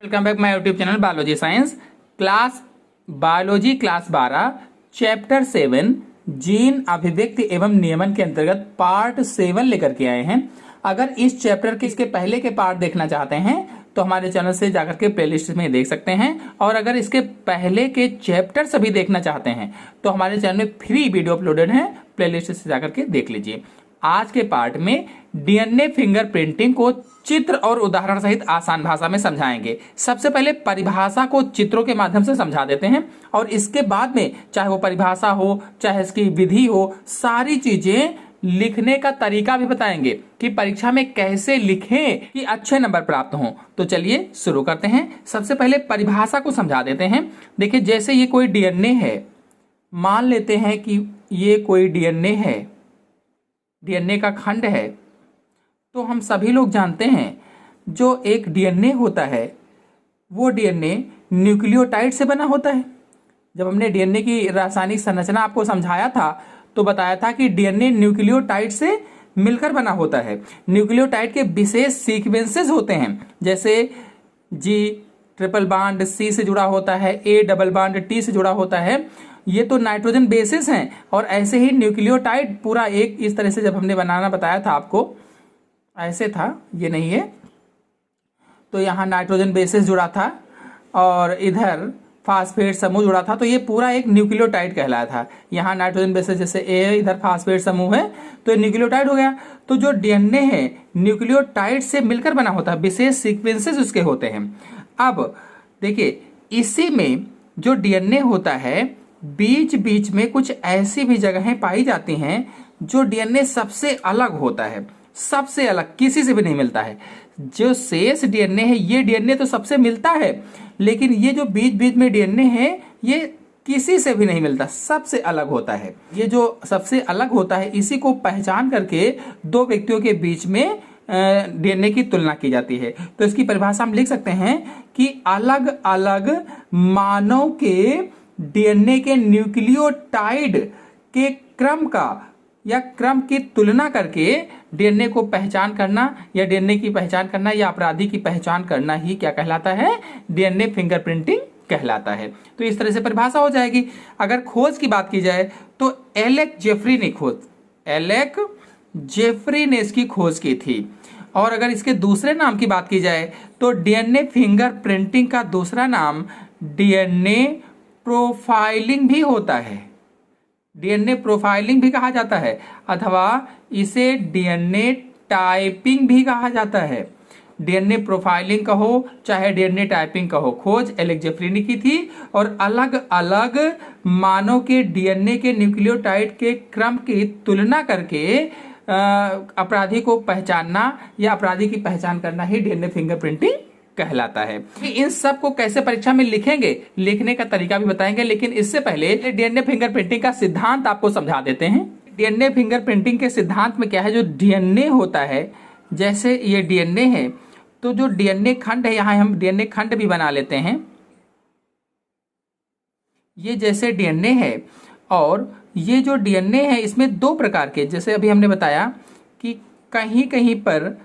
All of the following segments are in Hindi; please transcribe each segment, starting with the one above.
Welcome back my YouTube channel biology science class biology class 12 chapter 7 gene अभिव्यक्ति एवं नियमन के अंतर्गत पार्ट 7 लेकर के आए हैं। अगर इस चैप्टर के इसके पहले के पार्ट देखना चाहते हैं तो हमारे चैनल से जाकर के प्लेलिस्ट में देख सकते हैं, और अगर इसके पहले के चैप्टर सभी देखना चाहते हैं तो हमारे चैनल में फ्री वीडियो अपलोडेड है, प्लेलिस्ट से जाकर के देख लीजिए। आज के पार्ट में डीएनए फिंगरप्रिंटिंग को चित्र और उदाहरण सहित आसान भाषा में समझाएंगे। सबसे पहले परिभाषा को चित्रों के माध्यम से समझा देते हैं और इसके बाद में चाहे वो परिभाषा हो चाहे इसकी विधि हो, सारी चीजें लिखने का तरीका भी बताएंगे कि परीक्षा में कैसे लिखें कि अच्छे नंबर प्राप्त हों। तो चलिए शुरू करते हैं। सबसे पहले परिभाषा को समझा देते हैं। देखिए, जैसे ये कोई डीएनए है, मान लेते हैं कि ये कोई डीएनए है, डीएनए का खंड है, तो हम सभी लोग जानते हैं जो एक डीएनए होता है वो डीएनए न्यूक्लियोटाइड से बना होता है। जब हमने डीएनए की रासायनिक संरचना आपको समझाया था तो बताया था कि डीएनए न्यूक्लियोटाइड से मिलकर बना होता है। न्यूक्लियोटाइड के विशेष सीक्वेंसेस होते हैं, जैसे जी ट्रिपल बॉन्ड सी से जुड़ा होता है, ए डबल बॉन्ड टी से जुड़ा होता है। ये तो नाइट्रोजन बेसिस हैं, और ऐसे ही न्यूक्लियोटाइड पूरा एक इस तरह से जब हमने बनाना बताया था आपको, ऐसे था, ये नहीं है, तो यहाँ नाइट्रोजन बेसिस जुड़ा था और इधर फास्फेट समूह जुड़ा था, तो ये पूरा एक न्यूक्लियोटाइड कहलाया था। यहाँ नाइट्रोजन बेसिस जैसे ए, इधर फास्फेट समूह है, तो ये न्यूक्लियोटाइड हो गया। तो जो डीएनए है न्यूक्लियोटाइड से मिलकर बना होता है, विशेष सीक्वेंसेस उसके होते हैं। अब देखिए, इसी में जो डीएनए होता है बीच बीच में कुछ ऐसी भी जगहें पाई जाती हैं जो डीएनए सबसे अलग होता है, सबसे अलग, किसी से भी नहीं मिलता है। जो शेष डीएनए है, ये डीएनए तो सबसे मिलता है, लेकिन ये जो बीच बीच में डीएनए है ये किसी से भी नहीं मिलता, सबसे अलग होता है। ये जो सबसे अलग होता है इसी को पहचान करके दो व्यक्तियों के बीच में डीएनए की तुलना की जाती है। तो इसकी परिभाषा हम लिख सकते हैं कि अलग अलग मानव के डीएनए के न्यूक्लियोटाइड के क्रम का या क्रम की तुलना करके डीएनए को पहचान करना या डीएनए की पहचान करना या अपराधी की पहचान करना ही क्या कहलाता है? डीएनए फिंगरप्रिंटिंग कहलाता है। तो इस तरह से परिभाषा हो जाएगी। अगर खोज की बात की जाए तो एलेक जेफरी ने इसकी खोज की थी। और अगर इसके दूसरे नाम की बात की जाए तो डीएनए फिंगरप्रिंटिंग का दूसरा नाम डीएनए प्रोफाइलिंग भी होता है। डीएनए प्रोफाइलिंग भी कहा जाता है, अथवा इसे डीएनए टाइपिंग भी कहा जाता है। डीएनए प्रोफाइलिंग कहो चाहे डीएनए टाइपिंग कहो, खोज एलेक जेफरी ने की थी। और अलग अलग मानव के डीएनए के न्यूक्लियोटाइड के क्रम की तुलना करके अपराधी को पहचानना या अपराधी की पहचान करना ही डीएनए फिंगरप्रिंटिंग कहलाता है। इन सब को कैसे परीक्षा में लिखेंगे, लिखने का तरीका भी बताएंगे, लेकिन इससे पहले डीएनए फिंगरप्रिंटिंग का सिद्धांत आपको समझा देते हैं। डीएनए फिंगरप्रिंटिंग के सिद्धांत में क्या है, जो डीएनए होता है, जैसे ये डीएनए है तो जो डीएनए खंड है, यहाँ हम डीएनए खंड भी बना लेते हैं। ये जैसे डीएनए है, और ये जो डीएनए है इसमें दो प्रकार के, जैसे अभी हमने बताया कि कहीं कहीं पर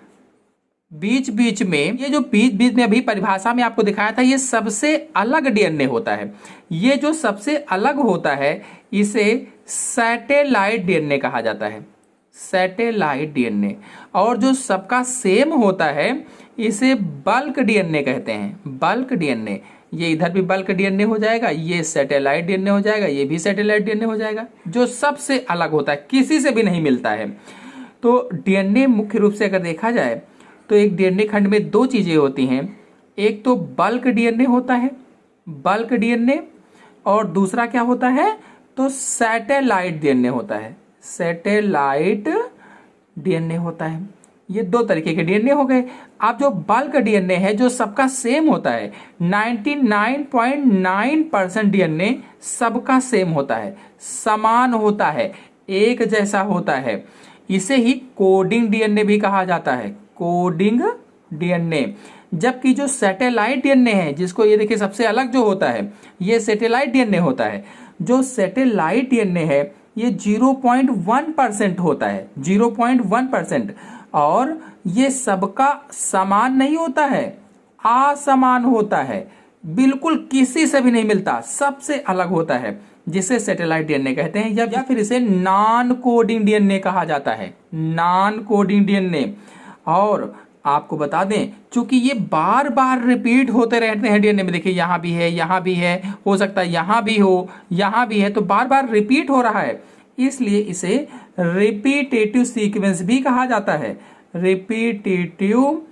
बीच बीच में, ये जो बीच बीच में अभी परिभाषा में आपको दिखाया था, ये सबसे अलग डीएनए होता है। ये जो सबसे अलग होता है इसे सैटेलाइट डीएनए कहा जाता है, सैटेलाइट डीएनए। और जो सबका सेम होता है इसे बल्क डीएनए कहते हैं, बल्क डीएनए। ये इधर भी बल्क डीएनए हो जाएगा, ये सैटेलाइट डीएनए हो जाएगा, ये भी सैटेलाइट डीएनए हो जाएगा। जो सबसे अलग होता है, किसी से भी नहीं मिलता है। तो डीएनए मुख्य रूप से अगर देखा जाए तो एक डीएनए खंड में दो चीजें होती हैं। एक तो बल्क डीएनए होता है, बल्क डीएनए, और दूसरा क्या होता है, तो सैटेलाइट डीएनए होता है, सैटेलाइट डीएनए होता है। ये दो तरीके के डीएनए हो गए। अब जो बल्क डीएनए है, जो सबका सेम होता है, 99.9% डीएनए सबका सेम होता है, समान होता है, एक जैसा होता है। इसे ही कोडिंग डीएनए भी कहा जाता है, कोडिंग डीएनए। जबकि जो सैटेलाइट डीएनए है, जिसको ये देखिए सबसे अलग जो होता है, ये सैटेलाइट डीएनए होता है। जो सैटेलाइट डीएनए है ये 0.1% होता है, 0.1%। और ये सबका समान नहीं होता है, असमान होता है, बिल्कुल किसी से भी नहीं मिलता, सबसे अलग होता है, जिसे सैटेलाइट डीएनए कहते हैं, या फिर इसे नॉन कोडिंग डीएनए कहा जाता है, नॉन कोडिंग डीएनए। और आपको बता दें, चूंकि ये बार बार रिपीट होते रहते हैं डीएनए में, देखिए यहाँ भी है, यहाँ भी है, हो सकता है यहाँ भी हो, यहाँ भी है, तो बार बार रिपीट हो रहा है, इसलिए इसे रिपीटेटिव सीक्वेंस भी कहा जाता है, रिपीटेटिव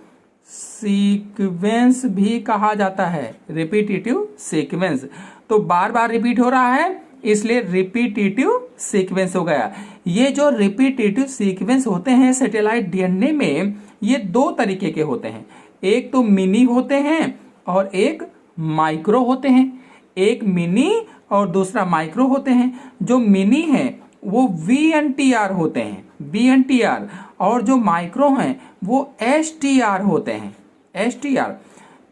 सीक्वेंस भी कहा जाता है, रिपीटेटिव सीक्वेंस। तो बार बार रिपीट हो रहा है, इसलिए रिपीटेटिव सीक्वेंस हो गया। ये जो रिपीटेटिव सीक्वेंस होते हैं सैटेलाइट डीएनए में, ये दो तरीके के होते हैं, एक तो मिनी होते हैं और एक माइक्रो होते हैं, एक मिनी और दूसरा माइक्रो होते हैं। जो मिनी है वो VNTR होते हैं, VNTR, और जो माइक्रो हैं वो STR होते हैं, STR।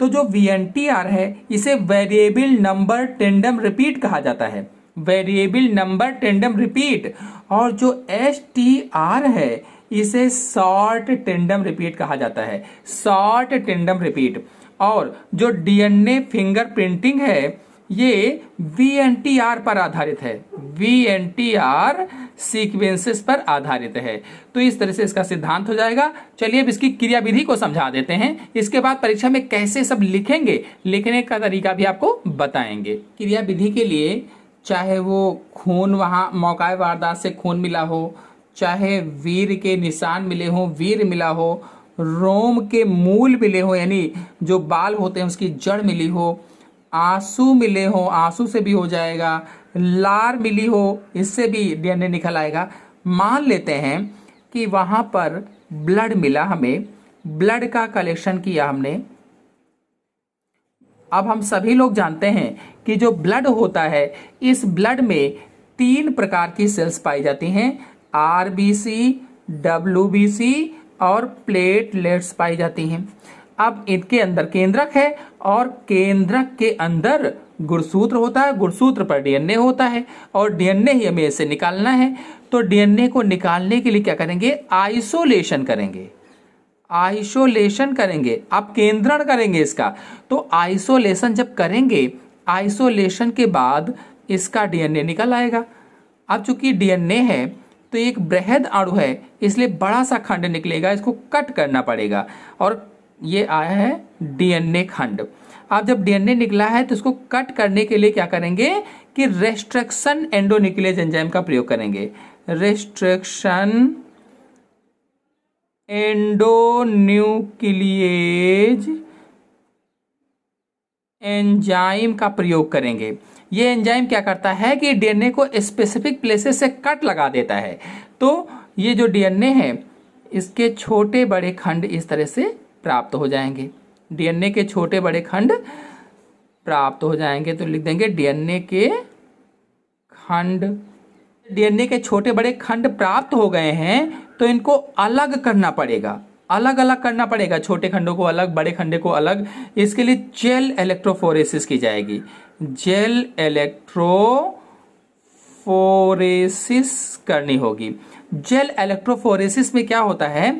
तो जो VNTR है इसे वेरिएबल नंबर टेंडम रिपीट कहा जाता है, वेरिएबल नंबर टेंडम रिपीट। और जो STR है इसे शॉर्ट टेंडम रिपीट कहा जाता है, शॉर्ट टेंडम रिपीट। और जो डीएनए फिंगरप्रिंटिंग है ये VNTR पर आधारित है, VNTR सीक्वेंसेस पर आधारित है। तो इस तरह से इसका सिद्धांत हो जाएगा। चलिए अब इसकी क्रियाविधि को समझा देते हैं, इसके बाद परीक्षा में कैसे सब लिखेंगे, लिखने का तरीका भी आपको बताएंगे। क्रियाविधि के लिए चाहे वो खून, वहां मौका वारदात से खून मिला हो, चाहे वीर के निशान मिले हो, वीर मिला हो, रोम के मूल मिले हो, यानी जो बाल होते हैं उसकी जड़ मिली हो, आंसू मिले हो, आंसू से भी हो जाएगा, लार मिली हो, इससे भी डीएनए निकल आएगा। मान लेते हैं कि वहां पर ब्लड मिला, हमें ब्लड का कलेक्शन किया हमने। अब हम सभी लोग जानते हैं कि जो ब्लड होता है, इस ब्लड में 3 प्रकार की सेल्स पाई जाती हैं, RBC, WBC और प्लेटलेट्स पाई जाती हैं। अब इनके अंदर केंद्रक है और केंद्रक के अंदर गुणसूत्र होता है, गुणसूत्र पर डीएनए होता है और डीएनए ही हमें इसे निकालना है। तो डीएनए को निकालने के लिए क्या करेंगे, आइसोलेशन करेंगे, आइसोलेशन करेंगे। अब केंद्रण करेंगे इसका, तो आइसोलेशन जब करेंगे, आइसोलेशन के बाद इसका डीएनए निकल आएगा। अब चूंकि डीएनए है तो एक बृहद अणु है, इसलिए बड़ा सा खंड निकलेगा, इसको कट करना पड़ेगा और ये आया है डीएनए खंड। अब जब डीएनए निकला है तो इसको कट करने के लिए क्या करेंगे कि रेस्ट्रिक्शन एंडोन्यूक्लियेज एंजाइम का प्रयोग करेंगे, रेस्ट्रिक्शन एंडोन्यूक्लियेज एंजाइम का प्रयोग करेंगे। ये एंजाइम क्या करता है कि डीएनए को स्पेसिफिक प्लेसेस से कट लगा देता है। तो ये जो डीएनए है इसके छोटे बड़े खंड इस तरह से प्राप्त हो जाएंगे, डीएनए के छोटे बड़े खंड प्राप्त हो जाएंगे। तो लिख देंगे डीएनए के खंड, डीएनए के छोटे बड़े खंड प्राप्त हो गए हैं तो इनको अलग करना पड़ेगा, अलग अलग करना पड़ेगा, छोटे खंडों को अलग, बड़े खंडे को अलग। इसके लिए जेल इलेक्ट्रोफोरेसिस की जाएगी, जेल इलेक्ट्रोफोरेसिस करनी होगी। जेल इलेक्ट्रोफोरेसिस में क्या होता है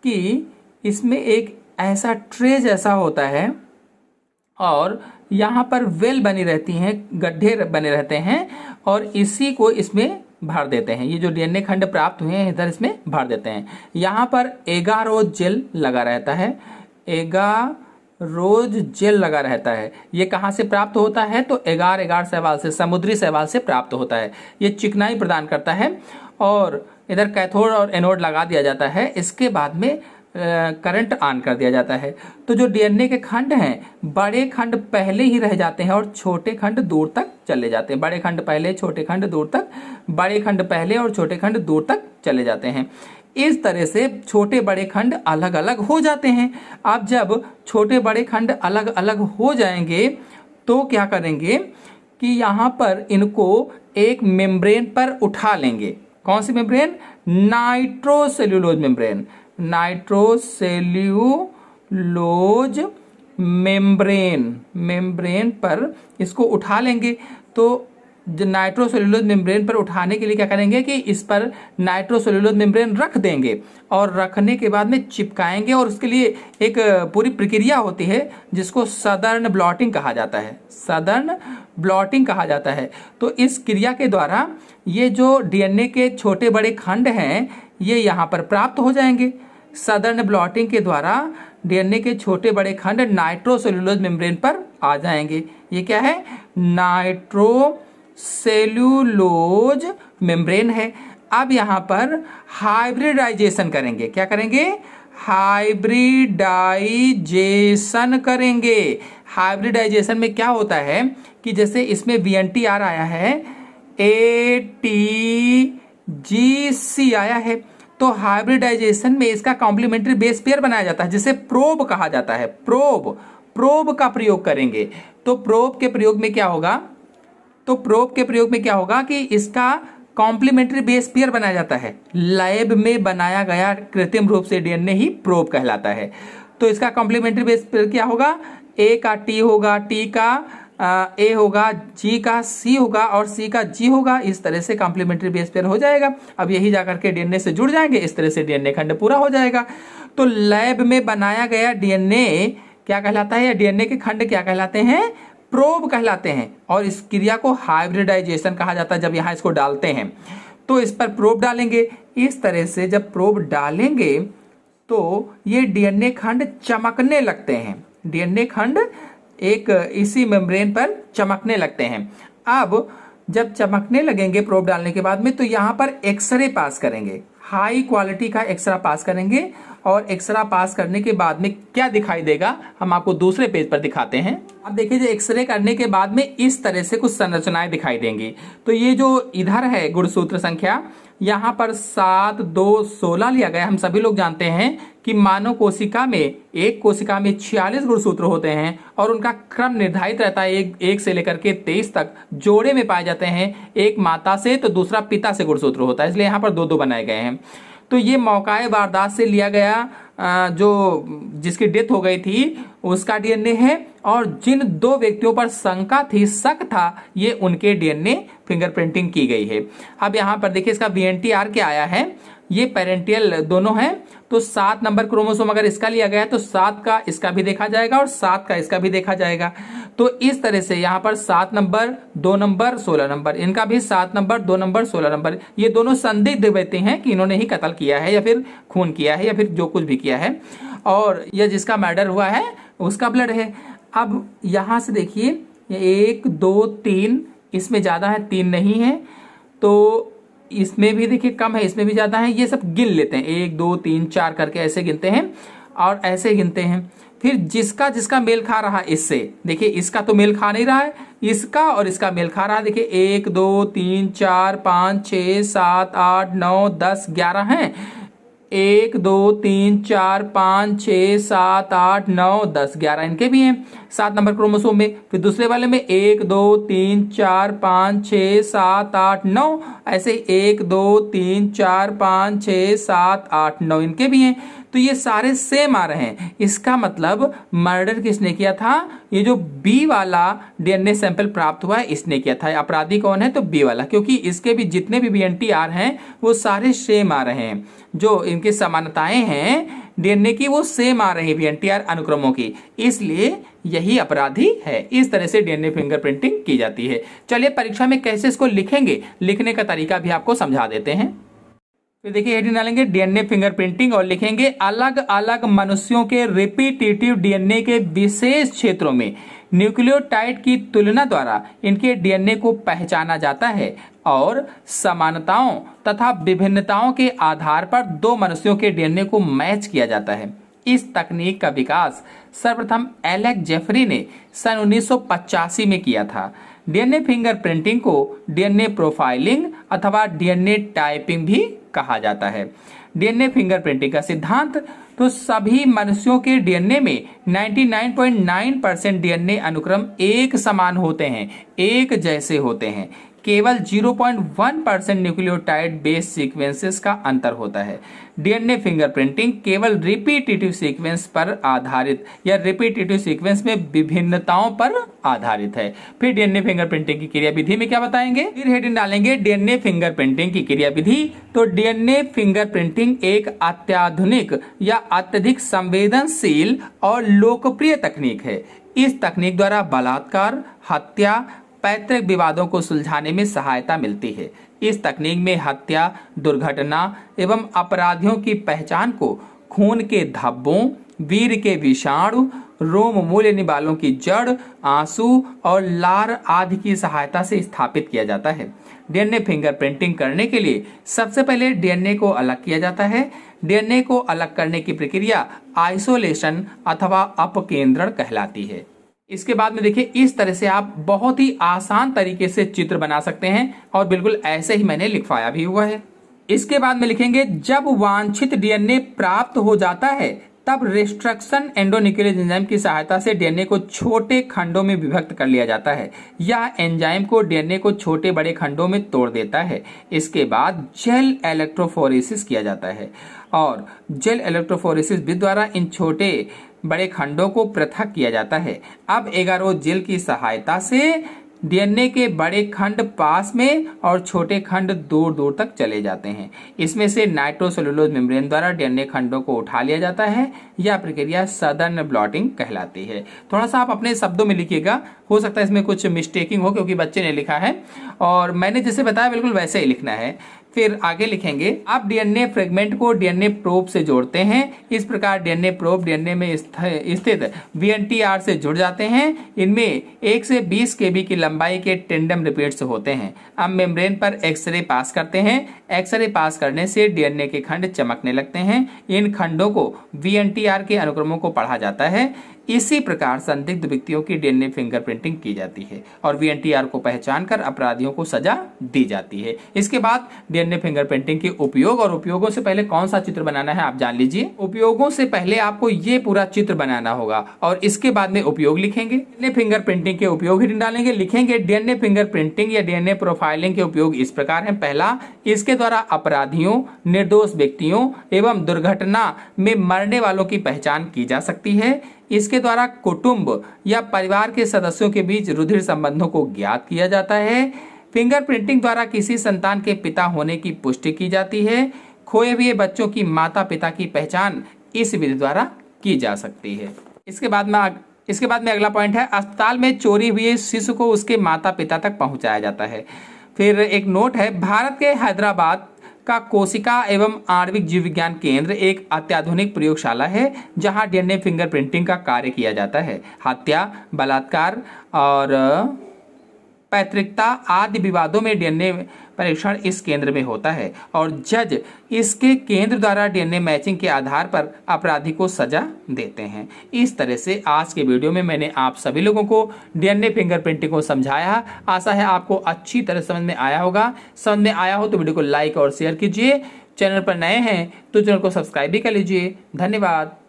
कि इसमें एक ऐसा ट्रे जैसा होता है और यहाँ पर वेल बनी रहती हैं, गड्ढे बने रहते हैं और इसी को इसमें भर देते हैं। ये जो डीएनए खंड प्राप्त हुए हैं इधर इसमें भर देते हैं। यहाँ पर एगारोज जेल लगा रहता है, एगारोज जेल लगा रहता है। ये कहाँ से प्राप्त होता है तो एगार एगार शैवाल से, समुद्री शैवाल से प्राप्त होता है। ये चिकनाई प्रदान करता है और इधर कैथोड और एनोड लगा दिया जाता है। इसके बाद में करंट ऑन कर दिया जाता है। तो जो डीएनए के खंड हैं, बड़े खंड पहले ही रह जाते हैं और छोटे खंड दूर तक चले जाते हैं। बड़े खंड पहले, छोटे खंड दूर तक, बड़े खंड पहले और छोटे खंड दूर तक चले जाते हैं। इस तरह से छोटे बड़े खंड अलग अलग हो जाते हैं। अब जब छोटे बड़े खंड अलग अलग हो जाएंगे तो क्या करेंगे कि यहाँ पर इनको एक मेम्ब्रेन पर उठा लेंगे। कौन सी membrane? Nitrocellulose membrane, nitrocellulose membrane, membrane पर इसको उठा लेंगे। तो नाइट्रोसेल्यूलोज मेम्ब्रेन पर उठाने के लिए क्या करेंगे कि इस पर नाइट्रोसेल्यूलोज मेम्ब्रेन रख देंगे और रखने के बाद में चिपकाएंगे, और उसके लिए एक पूरी प्रक्रिया होती है जिसको सदर्न ब्लॉटिंग कहा जाता है। सदर्न ब्लॉटिंग कहा जाता है। तो इस क्रिया के द्वारा ये जो डीएनए के छोटे बड़े खंड हैं ये यहाँ पर प्राप्त हो जाएंगे। सदर्न ब्लॉटिंग के द्वारा डीएनए के छोटे बड़े खंड नाइट्रोसेल्यूलोज मेम्ब्रेन पर आ जाएंगे। ये क्या है? नाइट्रोसेल्यूलोज मेम्ब्रेन है। अब यहाँ पर हाइब्रिडाइजेशन करेंगे। क्या करेंगे? हाइब्रिडाइजेशन करेंगे। हाइब्रिडाइजेशन में क्या होता है कि जैसे इसमें VNTR आया है, ATGC आया है, तो हाइब्रिडाइजेशन में इसका कॉम्प्लीमेंट्री बेस पेयर बनाया जाता है जिसे प्रोब कहा जाता है। प्रोब का प्रयोग करेंगे। तो प्रोब के प्रयोग में क्या होगा कि इसका कॉम्प्लीमेंट्री बेस पेयर बनाया जाता है। लैब में बनाया गया कृत्रिम रूप से डीएनए ही प्रोब कहलाता है। तो इसका कॉम्प्लीमेंट्री बेस पेयर क्या होगा? A का T होगा, T का A होगा, G का C होगा और C का G होगा। इस तरह से कॉम्प्लीमेंट्री बेस पेयर हो जाएगा। अब यही जाकर के डीएनए से जुड़ जाएंगे। इस तरह से डीएनए खंड पूरा हो जाएगा। तो लैब में बनाया गया डीएनए क्या कहलाता है? या डीएनए के खंड क्या कहलाते हैं? प्रोब कहलाते हैं। और इस क्रिया को हाइब्रिडाइजेशन कहा जाता है जब यहाँ इसको डालते हैं। तो इस पर प्रोब डालेंगे। इस तरह से जब प्रोब डालेंगे तो ये डीएनए खंड चमकने लगते हैं। डीएनए खंड एक इसी मेम्ब्रेन पर चमकने लगते हैं। अब जब चमकने लगेंगे प्रोब डालने के बाद में, तो यहाँ पर एक्सरे पास करेंगे। हाई क्वालिटी का एक्सरा पास करेंगे और एक्सरा पास करने के बाद में क्या दिखाई देगा हम आपको दूसरे पेज पर दिखाते हैं। अब देखिए, जो एक्सरे करने के बाद में इस तरह से कुछ संरचनाएं दिखाई देंगी। तो ये जो इधर है गुणसूत्र संख्या, यहाँ पर 7, 2, 16 लिया गया। हम सभी लोग जानते हैं कि मानव कोशिका में एक कोशिका में 46 गुणसूत्र होते हैं और उनका क्रम निर्धारित रहता है। एक से लेकर के 23 तक जोड़े में पाए जाते हैं। एक माता से तो दूसरा पिता से गुणसूत्र होता है, इसलिए यहाँ पर 2-2 बनाए गए हैं। तो ये मौकाए वारदात से लिया गया जो जिसकी डेथ हो गई थी उसका डीएनए है, और जिन 2 व्यक्तियों पर शक था ये उनके डीएनए फिंगरप्रिंटिंग की गई है। अब यहाँ पर देखिए इसका VNTR क्या आया है। ये पेरेंटियल दोनों हैं। तो 7 नंबर क्रोमोसोम अगर इसका लिया गया है तो 7 का इसका भी देखा जाएगा और 7 का इसका भी देखा जाएगा। तो इस तरह से यहाँ पर 7 नंबर, 2 नंबर, 16 नंबर, इनका भी 7 नंबर, 2 नंबर, 16 नंबर। ये दोनों संदिग्ध व्यक्ति हैं कि इन्होंने ही कत्ल किया है या फिर खून किया है या फिर जो कुछ भी किया है, और यह जिसका मर्डर हुआ है उसका ब्लड है। अब यहाँ से देखिए 1, 2, 3, इसमें ज्यादा है, 3 नहीं है, तो इसमें भी देखिए कम है, इसमें भी ज्यादा है। ये सब गिन लेते हैं, 1, 2, 3, 4 करके ऐसे गिनते हैं और ऐसे गिनते हैं। फिर जिसका जिसका मेल खा रहा इससे, देखिए इसका तो मेल खा नहीं रहा है, इसका और इसका मेल खा रहा है। देखिए 1, 2, 3, 4, 5, 6, 7, 8, 9, 10, 11 हैं। 1, 2, 3, 4, 5, 6, 7, 8, 9, 10, 11 इनके भी हैं 7 नंबर क्रोमोसोम में। फिर दूसरे वाले में 1, 2, 3, 4, 5, 6, 7, 8, 9, ऐसे 1, 2, 3, 4, 5, 6, 7, 8, 9 इनके भी हैं। तो ये सारे सेम आ रहे हैं। इसका मतलब मर्डर किसने किया था? ये जो बी वाला डीएनए सैंपल प्राप्त हुआ है इसने किया था। अपराधी कौन है? तो बी वाला, क्योंकि इसके भी जितने भी VNTR हैं वो सारे सेम आ रहे हैं। जो इनकी समानताएं हैं डीएनए की वो सेम आ रही है VNTR अनुक्रमों की, इसलिए यही अपराधी है। इस तरह से डीएनए फिंगरप्रिंटिंग की जाती है। चलिए परीक्षा में कैसे इसको लिखेंगे, लिखने का तरीका भी आपको समझा देते हैं। फिर देखिए हेडिंग डालेंगे डीएनए फिंगरप्रिंटिंग और लिखेंगे अलग अलग मनुष्यों के रिपीटेटिव डीएनए के विशेष क्षेत्रों में न्यूक्लियोटाइड की तुलना द्वारा इनके डीएनए को पहचाना जाता है और समानताओं तथा विभिन्नताओं के आधार पर 2 मनुष्यों के डीएनए को मैच किया जाता है। इस तकनीक का विकास सर्वप्रथम एलेक जेफरी ने सन 1985 में किया था। डीएनए फिंगरप्रिंटिंग को डीएनए प्रोफाइलिंग अथवा डीएनए टाइपिंग भी कहा जाता है। डीएनए फिंगरप्रिंटिंग का सिद्धांत, तो सभी मनुष्यों के डीएनए में 99.9% डीएनए अनुक्रम एक समान होते हैं, एक जैसे होते हैं। केवल 0.1% न्यूक्लियोटाइड बेस सीक्वेंसेस का अंतर होता है। डीएनए फिंगरप्रिंटिंग केवल रिपीटेटिव सीक्वेंस पर आधारित या रिपीटेटिव सीक्वेंस में विभिन्नताओं पर आधारित है। फिर डीएनए फिंगरप्रिंटिंग की क्रियाविधि में क्या बताएंगे, फिर हेडिंग डालेंगे डीएनए फिंगरप्रिंटिंग की क्रियाविधि। तो डीएनए फिंगरप्रिंटिंग एक अत्याधुनिक या अत्यधिक संवेदनशील और लोकप्रिय तकनीक है। इस तकनीक द्वारा बलात्कार, हत्या, पैतृक विवादों को सुलझाने में सहायता मिलती है। इस तकनीक में हत्या, दुर्घटना एवं अपराधियों की पहचान को खून के धब्बों, वीर के विषाणु, रोम मूल निवालों की जड़, आंसू और लार आदि की सहायता से स्थापित किया जाता है। डीएनए फिंगरप्रिंटिंग करने के लिए सबसे पहले डीएनए को अलग किया जाता है। डीएनए को अलग करने की प्रक्रिया आइसोलेशन अथवा अपकेंद्रण कहलाती है। इसके बाद में देखिए, इस तरह से आप बहुत ही आसान तरीके से चित्र बना सकते हैं और बिल्कुल ऐसे ही मैंने लिखवाया भी हुआ है। इसके बाद में लिखेंगे, जब वांछित डीएनए प्राप्त हो जाता है तब रिस्ट्रक्शन एंडोन्यूक्लियस एंजाइम की सहायता से डीएनए को छोटे खंडों में विभक्त कर लिया जाता है। यह एंजाइम को डीएनए को छोटे बड़े खंडों में तोड़ देता है। इसके बाद जेल इलेक्ट्रोफोरेसिस किया जाता है और जेल इलेक्ट्रोफोरेसिस विधि द्वारा इन छोटे बड़े खंडों को पृथक किया जाता है। अब एगारो जेल की सहायता से डीएनए के बड़े खंड पास में और छोटे खंड दूर दूर तक चले जाते हैं। इसमें से नाइट्रोसेलुलोज मेम्ब्रेन द्वारा डीएनए खंडों को उठा लिया जाता है। यह प्रक्रिया सदर्न ब्लॉटिंग कहलाती है। थोड़ा सा आप अपने शब्दों में लिखिएगा, हो सकता है इसमें कुछ मिस्टेकिंग हो क्योंकि बच्चे ने लिखा है और मैंने जैसे बताया बिल्कुल वैसे ही लिखना है। फिर आगे लिखेंगे, आप डीएनए फ्रेगमेंट को डीएनए प्रोब से जोड़ते हैं। इस प्रकार डीएनए प्रोब डीएनए में स्थित वीएनटीआर से जुड़ जाते हैं। इनमें 1 से 20 केबी की लंबाई के टेंडम रिपीट्स होते हैं। अब मेम्ब्रेन पर एक्सरे पास करते हैं। एक्सरे पास करने से डीएनए के खंड चमकने लगते हैं। इन खंडों को वीएनटीआर के अनुक्रमों को पढ़ा जाता है। इसी प्रकार संदिग्ध व्यक्तियों की डीएनए फिंगरप्रिंटिंग की जाती है और वीएनटीआर को पहचान कर अपराधियों को सजा दी जाती है। इसके बाद डीएनए फिंगरप्रिंटिंग के उपयोग और उपयोगों से पहले कौन सा चित्र बनाना है आप जान लीजिए। उपयोगों से पहले आपको ये पूरा चित्र बनाना होगा और इसके बाद में उपयोग लिखेंगे। डीएनए फिंगरप्रिंटिंग के उपयोग ही डालेंगे। लिखेंगे, डीएनए फिंगरप्रिंटिंग या डीएनए प्रोफाइलिंग के उपयोग इस प्रकार है। पहला, इसके द्वारा अपराधियों, निर्दोष व्यक्तियों एवं दुर्घटना में मरने वालों की पहचान की जा सकती है। इसके द्वारा कुटुंब या परिवार के सदस्यों के बीच रुधिर संबंधों को ज्ञात किया जाता है। फिंगरप्रिंटिंग द्वारा किसी संतान के पिता होने की पुष्टि की जाती है। खोए हुए बच्चों की माता पिता की पहचान इस विधि द्वारा की जा सकती है। इसके बाद में अगला पॉइंट है, अस्पताल में चोरी हुए शिशु को उसके माता पिता तक पहुंचाया जाता है। फिर एक नोट है, भारत के हैदराबाद का कोशिका एवं आणविक जीव विज्ञान केंद्र एक अत्याधुनिक प्रयोगशाला है जहां डीएनए फिंगरप्रिंटिंग का कार्य किया जाता है। हत्या, बलात्कार और पैतृकता आदि विवादों में डीएनए परीक्षण इस केंद्र में होता है और जज इसके केंद्र द्वारा डीएनए मैचिंग के आधार पर अपराधी को सजा देते हैं। इस तरह से आज के वीडियो में मैंने आप सभी लोगों को डीएनए फिंगरप्रिंटिंग को समझाया। आशा है आपको अच्छी तरह समझ में आया होगा। समझ में आया हो तो वीडियो को लाइक और शेयर कीजिए। चैनल पर नए हैं तो चैनल को सब्सक्राइब भी कर लीजिए। धन्यवाद।